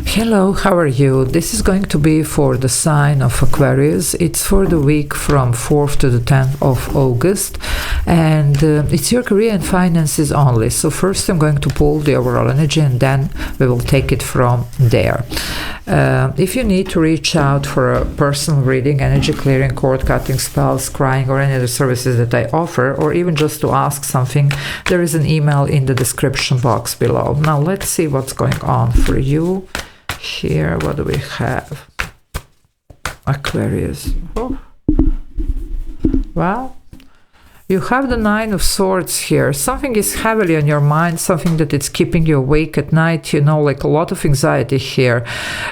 Hello, how are you? This is going to be for the sign of Aquarius. It's for the week from 4th to the 10th of August, and it's your career and finances only. So first I'm going to pull the overall energy, and then we will take it from there. If you need to reach out for a personal reading, energy clearing, cord cutting, spells, scrying, or any other services that I offer, or even just to ask something, there is an email in the description box below. Now let's see what's going on for you. Here, what do we have? Aquarius. Oh. Well, you have the Nine of Swords here. Something is heavily on your mind, something that it's keeping you awake at night, you know, like a lot of anxiety here.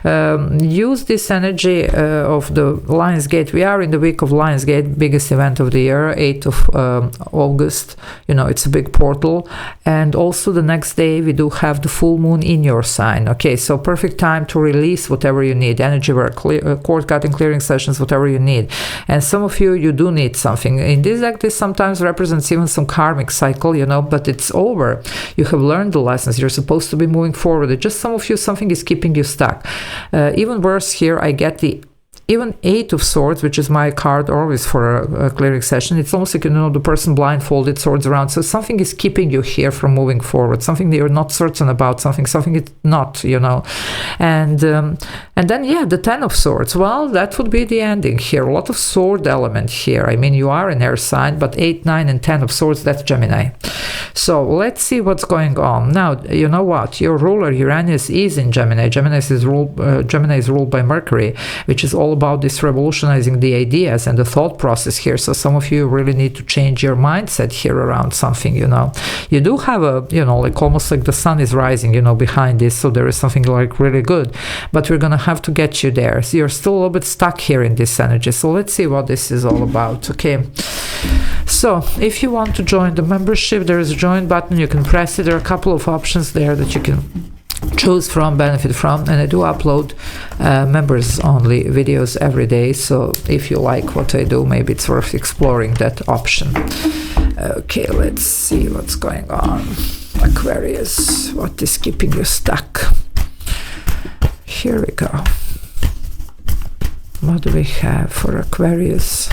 Use this energy of the Lion's Gate. We are in the week of Lion's Gate, biggest event of the year, 8th of August. You know, it's a big portal. And also the next day, we do have the full moon in your sign. Okay, so perfect time to release whatever you need. Energy work, cord cutting, clearing sessions, whatever you need. And some of you, you do need something. In this deck, this sometimes represents even some karmic cycle, you know, but it's over. You have learned the lessons. You're supposed to be moving forward. It's just some of you, something is keeping you stuck. Even worse here, I get the even Eight of Swords, which is my card always for a clearing session. It's almost like, you know, the person blindfolded, swords around. So something is keeping you here from moving forward. Something that you're not certain about. Something it's not, you know. And then, yeah, the Ten of Swords. Well, that would be the ending here. A lot of sword element here. I mean, you are an air sign, but 8, 9, and 10 of Swords, that's Gemini. So let's see what's going on. Now, you know what? Your ruler, Uranus, is in Gemini. Gemini is ruled by Mercury, which is all about this revolutionizing the ideas and the thought process here. So some of you really need to change your mindset here around something, you know. You do have a, you know, like almost like the sun is rising, you know, behind this. So there is something like really good, but we're going to have to get you there. So you're still a little bit stuck here in this energy. So let's see what this is all about. Okay. So if you want to join the membership, there is a join button. You can press it. There are a couple of options there that you can choose from, benefit from, and I do upload members only videos every day, so if you like what I do, maybe it's worth exploring that option. Okay, let's see what's going on. Aquarius, what is keeping you stuck? Here we go. What do we have for Aquarius?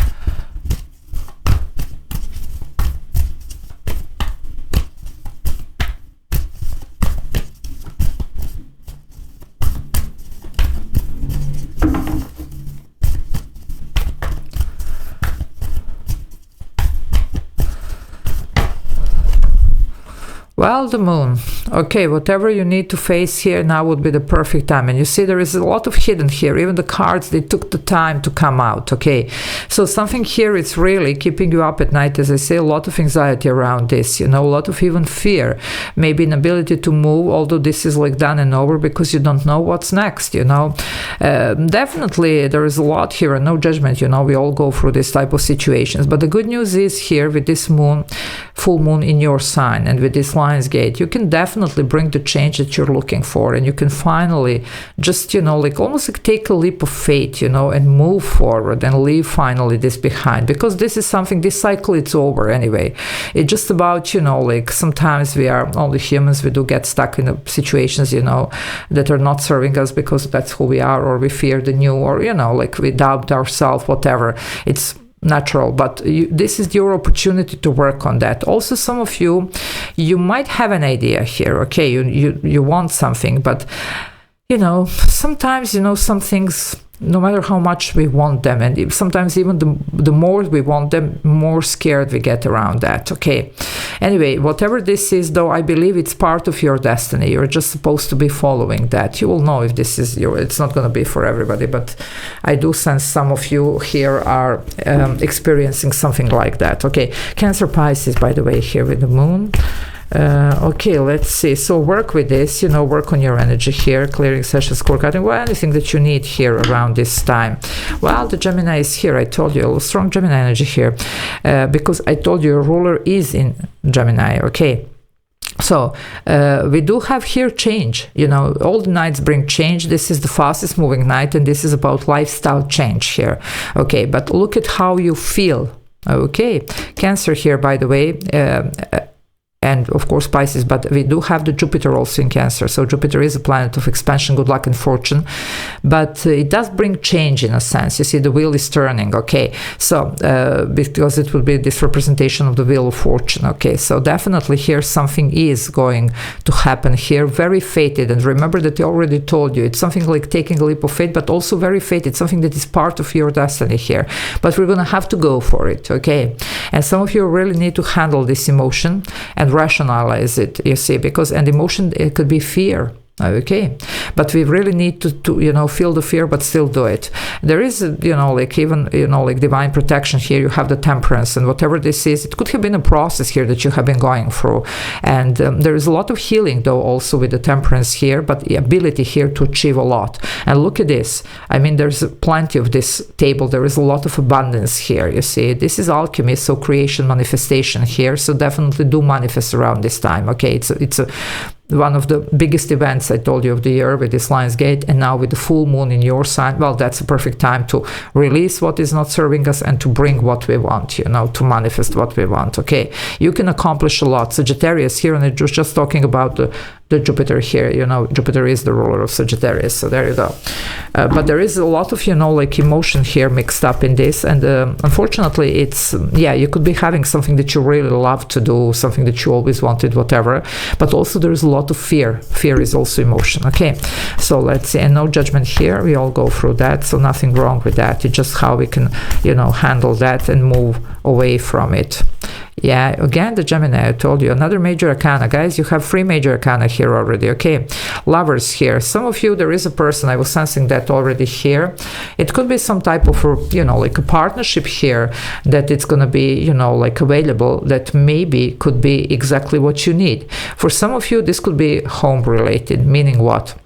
Well, the moon. Okay, whatever you need to face here now would be the perfect time. And you see there is a lot of hidden here. Even the cards, they took the time to come out. Okay, so something here is really keeping you up at night. As I say, a lot of anxiety around this, you know, a lot of even fear. Maybe inability to move, although this is like done and over because you don't know what's next, you know. Definitely there is a lot here and no judgment, you know. We all go through this type of situations. But the good news is here with this moon, full moon in your sign, and with this Lion's Gate, you can definitely bring the change that you're looking for, and you can finally just, you know, like almost like take a leap of faith, you know, and move forward and leave finally this behind, because this is something, this cycle, it's over anyway. It's just about, you know, like sometimes we are only humans, we do get stuck in situations, you know, that are not serving us because that's who we are, or we fear the new, or, you know, like we doubt ourselves, whatever. It's natural, but this is your opportunity to work on that. Also, some of you might have an idea here. Okay, you want something, but you know, sometimes, you know, some things, no matter how much we want them, and sometimes even the more we want them, more scared we get around that. Okay, anyway, whatever this is, though, I believe it's part of your destiny. You're just supposed to be following that. You will know if this is your, it's not going to be for everybody, but I do sense some of you here are experiencing something like that. Okay, Cancer, Pisces, by the way, here with the moon. Okay, let's see. So work with this, you know, work on your energy here, clearing sessions, core cutting, well, anything that you need here around this time. Well, the Gemini is here. I told you, a strong Gemini energy here, because I told you your ruler is in Gemini. Okay. So we do have here change, you know, all the nights bring change. This is the fastest moving night, and this is about lifestyle change here. Okay, but look at how you feel. Okay, Cancer here, by the way, and of course Pisces, but we do have the Jupiter also in Cancer. So Jupiter is a planet of expansion, good luck and fortune, but it does bring change in a sense. You see, the wheel is turning, okay? So because it will be this representation of the wheel of fortune, okay? So definitely here something is going to happen here, very fated. And remember that I already told you, it's something like taking a leap of faith, but also very fated, something that is part of your destiny here. But we're gonna have to go for it, okay? And some of you really need to handle this emotion and rationalize it, you see, because an emotion, it could be fear. Okay, but we really need to you know, feel the fear but still do it. There is, you know, like even, you know, like divine protection here. You have the Temperance, and whatever this is, it could have been a process here that you have been going through, and there is a lot of healing though also with the Temperance here, but the ability here to achieve a lot. And look at this, I mean, there's plenty of this table, there is a lot of abundance here, you see. This is alchemy, so creation, manifestation here, so definitely do manifest around this time, okay? It's one of the biggest events I told you of the year with this Lion's Gate, and now with the full moon in your sign, well, that's a perfect time to release what is not serving us and to bring what we want, you know, to manifest what we want, okay? You can accomplish a lot. Sagittarius here, and I was just talking about the Jupiter here, you know, Jupiter is the ruler of Sagittarius, so there you go. But there is a lot of, you know, like emotion here mixed up in this, and unfortunately it's, yeah, you could be having something that you really love to do, something that you always wanted, whatever, but also there is a lot of fear. Fear is also emotion, okay? So let's see, and no judgment here, we all go through that, so nothing wrong with that. It's just how we can, you know, handle that and move away from it. Yeah, again, the Gemini, I told you, another major arcana. Guys, you have 3 major arcana here already, okay? Lovers here. Some of you, there is a person, I was sensing that already here. It could be some type of, you know, like a partnership here that it's going to be, you know, like available, that maybe could be exactly what you need. For some of you, this could be home related, meaning what?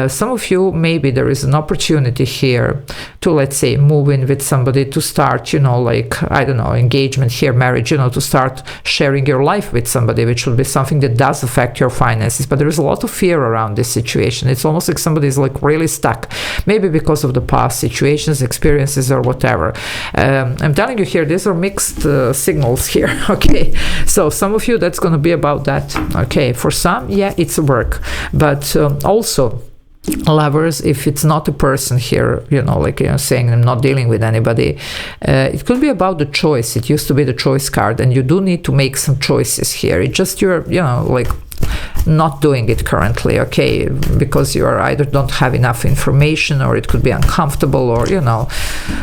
Some of you, maybe there is an opportunity here to, let's say, move in with somebody, to start, you know, like, I don't know, engagement here, marriage, you know, to start sharing your life with somebody, which will be something that does affect your finances. But there is a lot of fear around this situation. It's almost like somebody is like really stuck, maybe because of the past situations, experiences, or whatever. I'm telling you here, these are mixed signals here, okay? So some of you, that's going to be about that, okay? For some, yeah, it's work, but also, lovers, if it's not a person here, you know, like, you know, saying I'm not dealing with anybody, it could be about the choice. It used to be the choice card, and you do need to make some choices here. It's just you're, you know, like not doing it currently, okay, because you are either don't have enough information, or it could be uncomfortable, or, you know,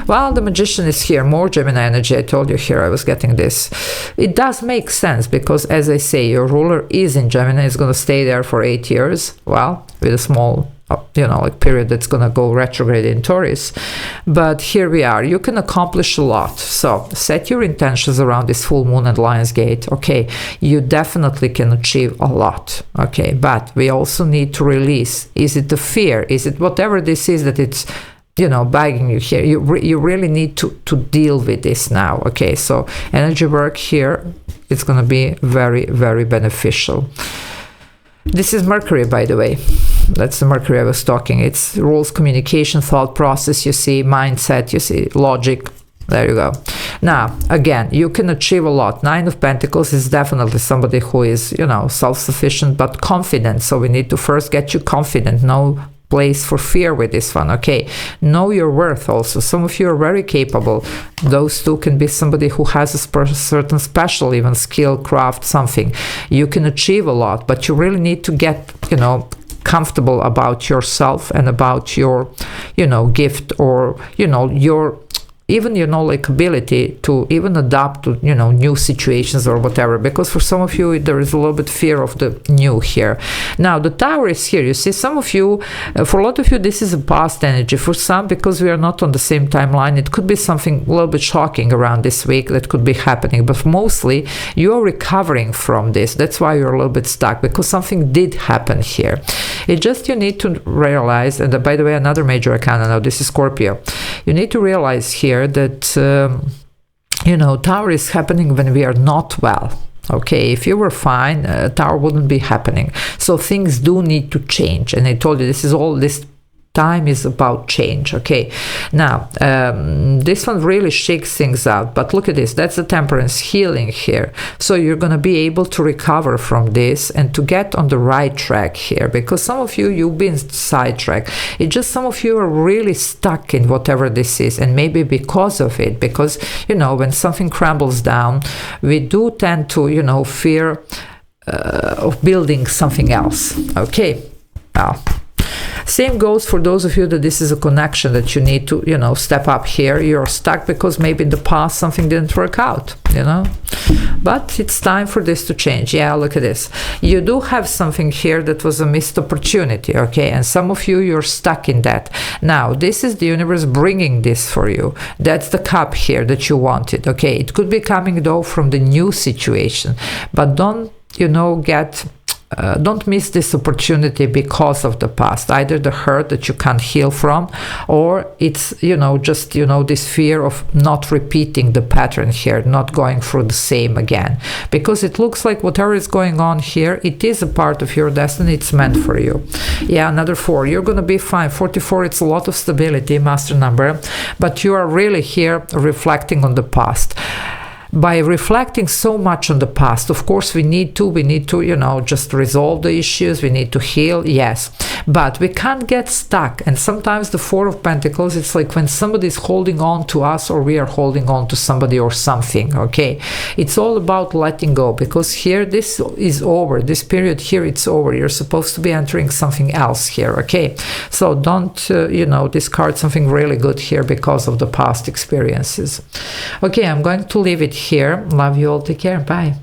well, the Magician is here, more Gemini energy. I told you here I was getting this. It does make sense, because as I say, your ruler is in Gemini, is going to stay there for 8 years, well, with a small, you know, like period that's going to go retrograde in Taurus. But here we are, you can accomplish a lot. So set your intentions around this full moon and Lion's Gate, okay? You definitely can achieve a lot, okay? But we also need to release. Is it the fear? Is it whatever this is that it's, you know, bagging you here? You really need to deal with this now, okay? So energy work here, it's going to be very, very beneficial. This is Mercury, by the way. That's the Mercury I was talking. It's rules, communication, thought process, you see, mindset, you see, logic. There you go. Now, again, you can achieve a lot. 9 of Pentacles is definitely somebody who is, you know, self-sufficient but confident. So we need to first get you confident. No place for fear with this one, okay? Know your worth also. Some of you are very capable. Those two can be somebody who has a certain special, even skill, craft, something. You can achieve a lot, but you really need to get, you know, comfortable about yourself and about your, you know, gift, or, you know, your even, you know, like ability to even adapt to, you know, new situations or whatever, because for some of you there is a little bit fear of the new here. Now the Tower is here, you see. Some of you, for a lot of you, this is a past energy. For some, because we are not on the same timeline, it could be something a little bit shocking around this week that could be happening, but mostly you are recovering from this. That's why you're a little bit stuck, because something did happen here. It just, you need to realize, and by the way, another major arcana now, this is Scorpio. You need to realize here that, you know, Tower is happening when we are not well. Okay, if you were fine, Tower wouldn't be happening. So things do need to change. And I told you, this is all this time is about change. Okay, now this one really shakes things out, but look at this, that's the Temperance, healing here. So you're going to be able to recover from this and to get on the right track here, because some of you, you've been sidetracked. It's just some of you are really stuck in whatever this is, and maybe because of it, because you know, when something crumbles down, we do tend to, you know, fear of building something else. Okay, now same goes for those of you that this is a connection that you need to, you know, step up here. You're stuck because maybe in the past something didn't work out, you know, but it's time for this to change. Yeah, look at this. You do have something here that was a missed opportunity, okay, and some of you, you're stuck in that. Now, this is the universe bringing this for you. That's the cup here that you wanted, okay. It could be coming though from the new situation, but don't, you know, don't miss this opportunity because of the past, either the hurt that you can't heal from, or it's, you know, just, you know, this fear of not repeating the pattern here, not going through the same again, because it looks like whatever is going on here, it is a part of your destiny, it's meant for you. Yeah, another 4, you're gonna be fine. 44, it's a lot of stability, master number, but you are really here reflecting on the past. By reflecting so much on the past, of course, we need to, you know, just resolve the issues, we need to heal, yes, but we can't get stuck. And sometimes the 4 of Pentacles, it's like when somebody is holding on to us, or we are holding on to somebody or something, okay. It's all about letting go, because here this is over, this period here, it's over. You're supposed to be entering something else here, okay. So don't you know, discard something really good here because of the past experiences. Okay, I'm going to leave it here. Love you all. Take care. Bye.